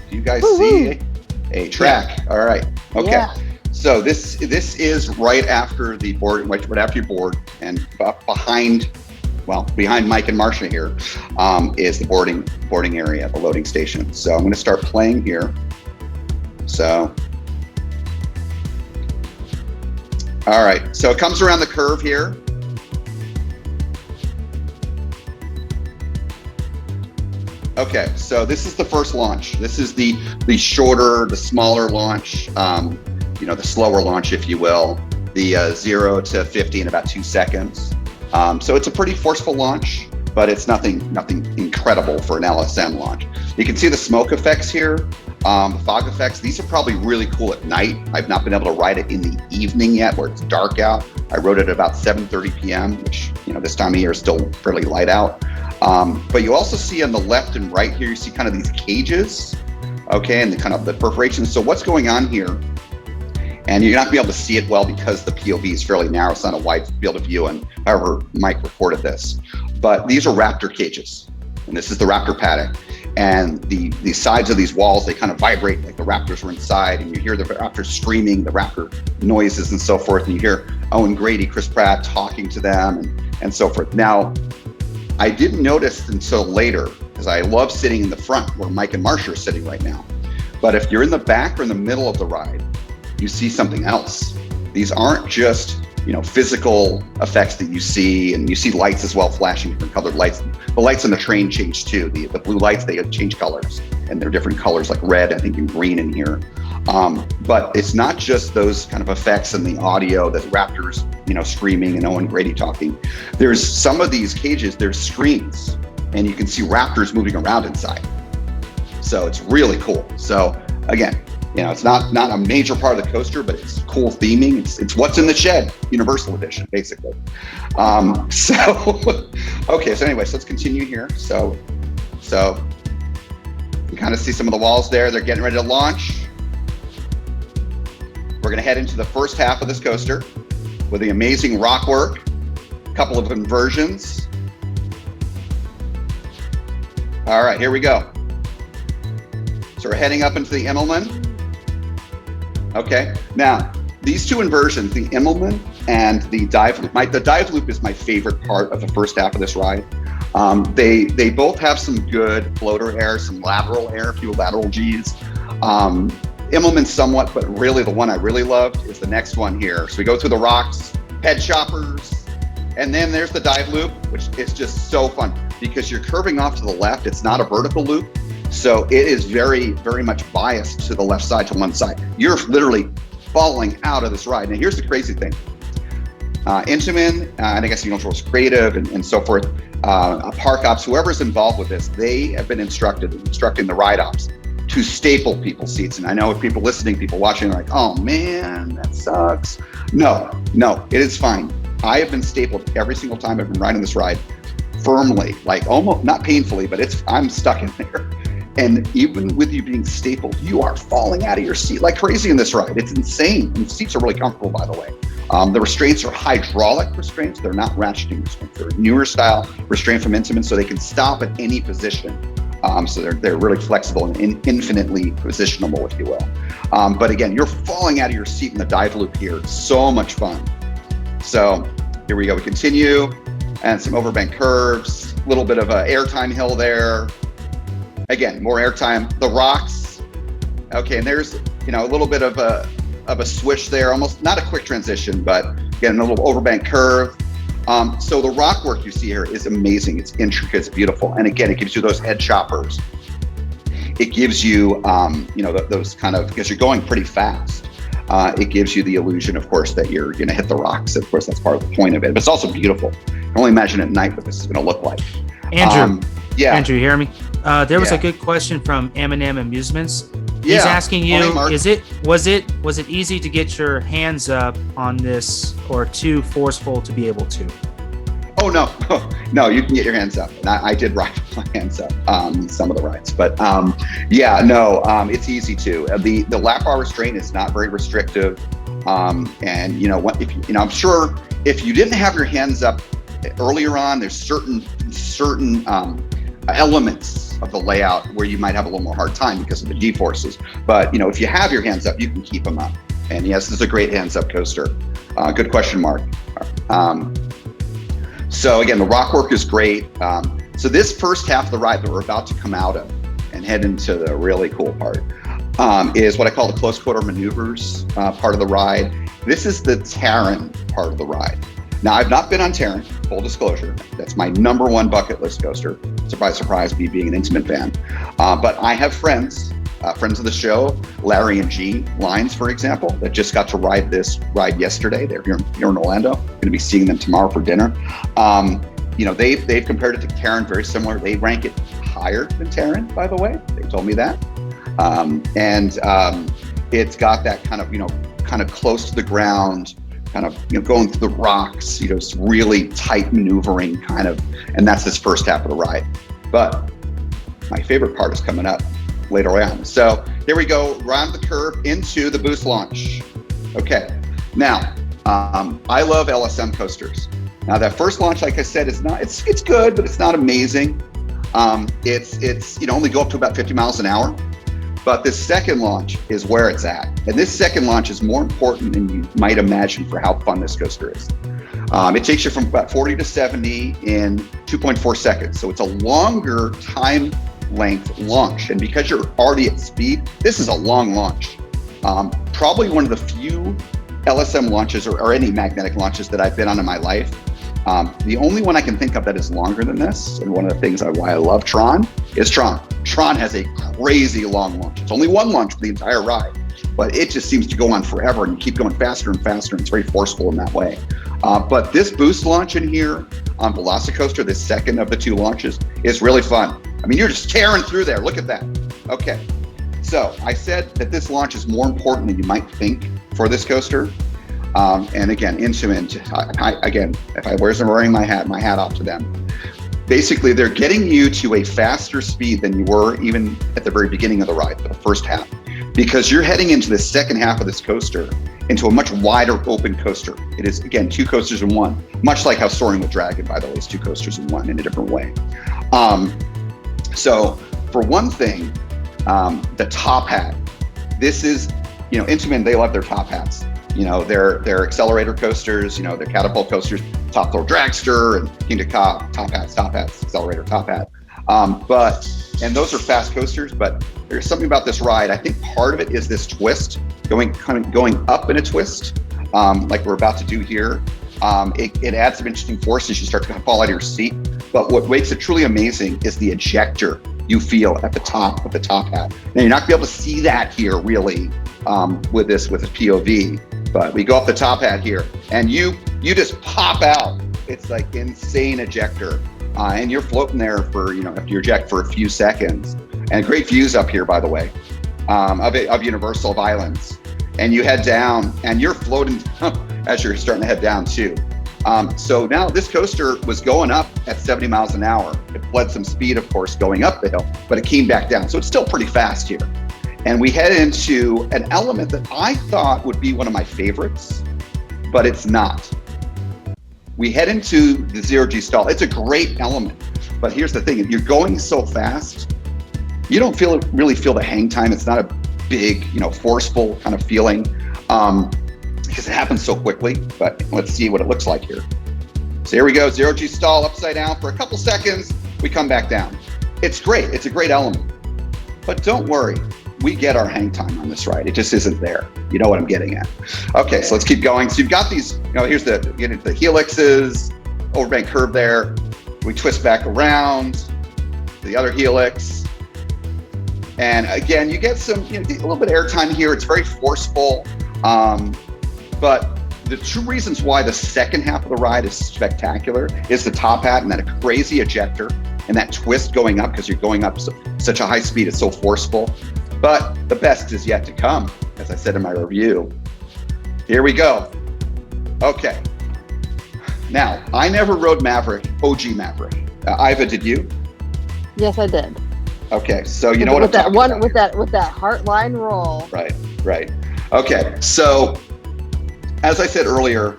Do you guys see a track? All right. Okay. Yeah. So this is right after the board, right after your board, and behind Mike and Marcia here is the boarding area, the loading station. So I'm going to start playing here. So, all right. So it comes around the curve here. Okay, so this is the first launch. This is the shorter, the smaller launch, the slower launch, if you will, the 0 to 50 in about 2 seconds. So it's a pretty forceful launch, but it's nothing incredible for an LSM launch. You can see the smoke effects here, the fog effects. These are probably really cool at night. I've not been able to ride it in the evening yet, where it's dark out. I rode it at about 7:30 p.m., which this time of year is still fairly light out. But you also see on the left and right here, you see kind of these cages, okay, and the kind of the perforations. So what's going on here? And you're not gonna be able to see it well because the POV is fairly narrow. It's not a wide field of view, and however Mike recorded this. But these are raptor cages, and this is the raptor paddock. And the sides of these walls, they kind of vibrate like the raptors are inside, and you hear the raptors screaming, the raptor noises and so forth, and you hear Owen Grady, Chris Pratt talking to them and so forth. Now, I didn't notice until later, because I love sitting in the front where Mike and Marcia are sitting right now. But if you're in the back or in the middle of the ride, you see something else. These aren't just physical effects that you see, and you see lights as well, flashing different colored lights. The lights on the train change too. The blue lights, they change colors, and they're different colors like red, I think, and green in here. But it's not just those kind of effects and the audio, the raptors, screaming and Owen Grady talking. There's some of these cages, there's screens, and you can see raptors moving around inside. So it's really cool. So again, it's not a major part of the coaster, but it's cool theming. It's what's in the shed, Universal Edition, basically. Okay, so anyway, so let's continue here. So you kind of see some of the walls there. They're getting ready to launch. We're gonna head into the first half of this coaster with the amazing rock work, a couple of inversions. All right, here we go. So we're heading up into the Immelman. Okay, now these two inversions, the Immelman and the dive loop. The dive loop is my favorite part of the first half of this ride. They both have some good floater air, some lateral air, a few lateral Gs. Immelman somewhat, but really the one I really loved is the next one here. So we go through the rocks, head choppers, and then there's the dive loop, which is just so fun because you're curving off to the left. It's not a vertical loop. So it is very, very much biased to the left side, to one side. You're literally falling out of this ride. Now here's the crazy thing. Intamin, and I guess Universal's creative and so forth, park ops, whoever's involved with this, they have been instructing the ride ops to staple people's seats. And I know if people listening, people watching are like, oh man, that sucks. No, it is fine. I have been stapled every single time I've been riding this ride firmly, like almost, not painfully, but I'm stuck in there. And even with you being stapled, you are falling out of your seat like crazy in this ride. It's insane. And the seats are really comfortable, by the way. The restraints are hydraulic restraints. They're not ratcheting restraints. They're a newer style restraint from Intamin, so they can stop at any position. So they're really flexible and infinitely positionable, if you will. But again, you're falling out of your seat in the dive loop here. It's so much fun. So here we go. We continue, and some overbank curves, a little bit of an airtime hill there. Again, more airtime. The rocks. Okay, and there's a little bit of a swish there, almost not a quick transition, but again, a little overbank curve. So the rock work you see here is amazing. It's intricate, it's beautiful. And again, it gives you those head choppers. It gives you, those kind of, because you're going pretty fast, it gives you the illusion, of course, that you're going to hit the rocks. Of course, that's part of the point of it, but it's also beautiful. I can only imagine at night what this is going to look like. Andrew, yeah. Andrew, you hear me? There was a good question from M&M Amusements. He's asking you, was it easy to get your hands up on this, or too forceful to be able to? Oh, no, you can get your hands up. And I did ride with my hands up some of the rides, but it's easy to. The lap bar restraint is not very restrictive. And I'm sure if you didn't have your hands up earlier on, there's certain elements of the layout where you might have a little more hard time because of the G-forces. But, if you have your hands up, you can keep them up. And yes, this is a great hands-up coaster. Good question, Mark. So again, the rock work is great. So this first half of the ride that we're about to come out of and head into the really cool part is what I call the close quarter maneuvers part of the ride. This is the Terran part of the ride. Now, I've not been on Terran, full disclosure. That's my number one bucket list coaster. Surprise, surprise, me being an Intamin fan. But I have friends of the show, Larry and G Lines, for example, that just got to ride this ride yesterday. They're here in Orlando. I'm going to be seeing them tomorrow for dinner. They've compared it to Terran, very similar. They rank it higher than Terran, by the way. They told me that. It's got that kind of close to the ground, kind of going through the rocks, it's really tight maneuvering and that's this first half of the ride. But my favorite part is coming up later on. So here we go, around the curve into the boost launch. Okay, now I love LSM coasters. Now that first launch, like I said, it's good, but it's not amazing. It's only go up to about 50 miles an hour. But this second launch is where it's at. And this second launch is more important than you might imagine for how fun this coaster is. It takes you from about 40 to 70 in 2.4 seconds. So it's a longer time length launch. And because you're already at speed, this is a long launch. Probably one of the few LSM launches or any magnetic launches that I've been on in my life. The only one I can think of that is longer than this, and one of the things why I love Tron, is Tron. Tron has a crazy long launch. It's only one launch for the entire ride, but it just seems to go on forever, and you keep going faster and faster, and it's very forceful in that way. But this boost launch in here on Velocicoaster, this second of the two launches, is really fun. I mean, you're just tearing through there. Look at that. Okay, so I said that this launch is more important than you might think for this coaster. And again, Intamin, if I wasn't wearing my hat off to them. Basically, they're getting you to a faster speed than you were even at the very beginning of the ride, for the first half, because you're heading into the second half of this coaster into a much wider open coaster. It is, again, two coasters in one, much like how Soaring with Dragon, by the way, is two coasters in one in a different way. So for one thing, the top hat, this is, Intamin, they love their top hats. Their accelerator coasters, their catapult coasters, Top Thrill Dragster, and King to Cop, top hats, accelerator, top hat. And those are fast coasters, but there's something about this ride. I think part of it is this twist, going up in a twist, like we're about to do here. It adds some interesting force as you start to kind of fall out of your seat. But what makes it truly amazing is the ejector you feel at the top of the top hat. Now, you're not gonna be able to see that here really with this POV. But we go up the top hat here, and you just pop out. It's like insane ejector, and you're floating there for after you eject for a few seconds. And great views up here, by the way, of Universal Islands. And you head down, and you're floating as you're starting to head down too. So now this coaster was going up at 70 miles an hour. It bled some speed, of course, going up the hill, but it came back down. So it's still pretty fast here. And we head into an element that I thought would be one of my favorites, but it's not. We head into the zero-G stall. It's a great element, but here's the thing. You're going so fast, you don't really feel the hang time. It's not a big, forceful kind of feeling because it happens so quickly, but let's see what it looks like here. So here we go, zero-G stall, upside down for a couple seconds. We come back down. It's great. It's a great element, but don't worry. We get our hang time on this ride. It just isn't there. You know what I'm getting at. Okay, so let's keep going. So you've got these, here's the helixes, overbank curve there. We twist back around the other helix. And again, you get some, a little bit of airtime here. It's very forceful. But the two reasons why the second half of the ride is spectacular is the top hat and that crazy ejector and that twist going up, because you're going up such a high speed. It's so forceful. But the best is yet to come, as I said in my review. Here we go. Okay. Now, I never rode Maverick, OG Maverick. Iva, did you? Yes, I did. Okay, so you know what I'm talking about. With that heartline roll. Right. Okay, so as I said earlier,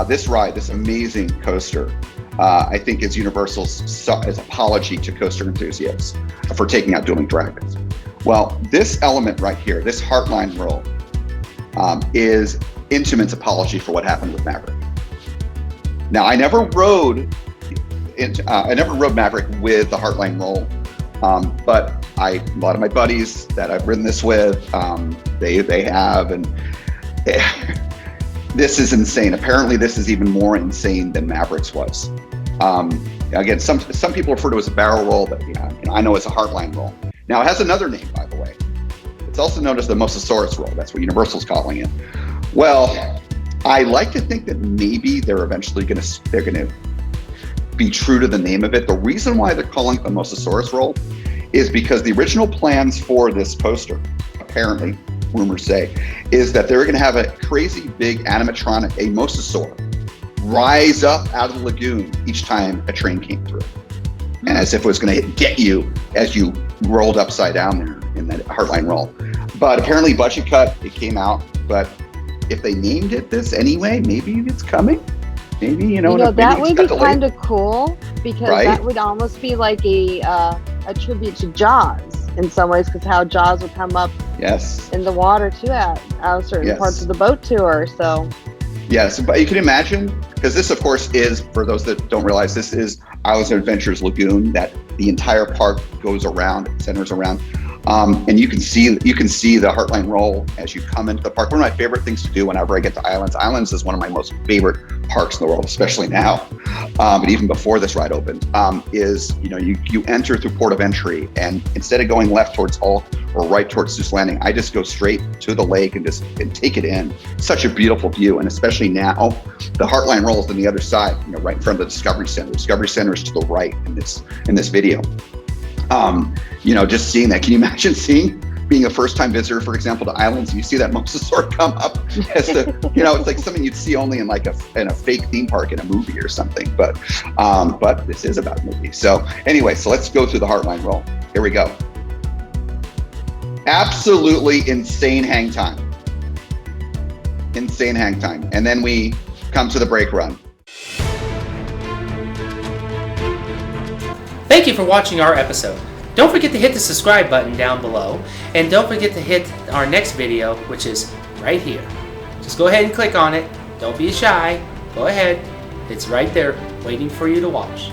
this ride, this amazing coaster, I think is Universal's apology to coaster enthusiasts for taking out Dueling Dragons. Well, this element right here, this Heartline roll, is Intamin's apology for what happened with Maverick. Now, I never rode Maverick with the Heartline roll, but a lot of my buddies that I've ridden this with, they have, and this is insane. Apparently, this is even more insane than Maverick's was. Again, some people refer to it as a barrel roll, but I know it's a Heartline roll. Now, it has another name, by the way. It's also known as the Mosasaurus roll. That's what Universal's calling it. Well, I like to think that maybe they're eventually going to be true to the name of it. The reason why they're calling it the Mosasaurus roll is because the original plans for this coaster, apparently, rumors say, is that they're going to have a crazy big animatronic, a mosasaur, rise up out of the lagoon each time a train came through. And as if it was going to get you as you rolled upside down there in that Heartline roll. But apparently budget cut, it came out. But if they named it this anyway, maybe it's coming. Maybe, that would be kind of cool, because right? That would almost be like a tribute to Jaws in some ways, because how Jaws would come up in the water too at certain parts of the boat tour. So yes, but you can imagine, because this, of course, is, for those that don't realize, this is Islands of Adventure's lagoon that the entire park goes around, centers around. And you can see the Heartline roll as you come into the park. One of my favorite things to do whenever I get to Islands. Islands is one of my most favorite parks in the world, especially now. But even before this ride opened, is you enter through port of entry, and instead of going left towards Hull or right towards Seuss Landing, I just go straight to the lake and take it in. Such a beautiful view, and especially now, the Heartline roll is on the other side, right in front of the Discovery Center. The Discovery Center is to the right in this video. Just seeing that. Can you imagine being a first-time visitor, for example, to Islands, and you see that mosasaur come up as it's like something you'd see only in in a fake theme park in a movie or something. But this is about a movie. So anyway, so let's go through the Heartline roll. Here we go. Absolutely insane hang time. Insane hang time. And then we come to the brake run. Thank you for watching our episode. Don't forget to hit the subscribe button down below, and don't forget to hit our next video, which is right here. Just go ahead and click on it. Don't be shy. Go ahead. It's right there waiting for you to watch.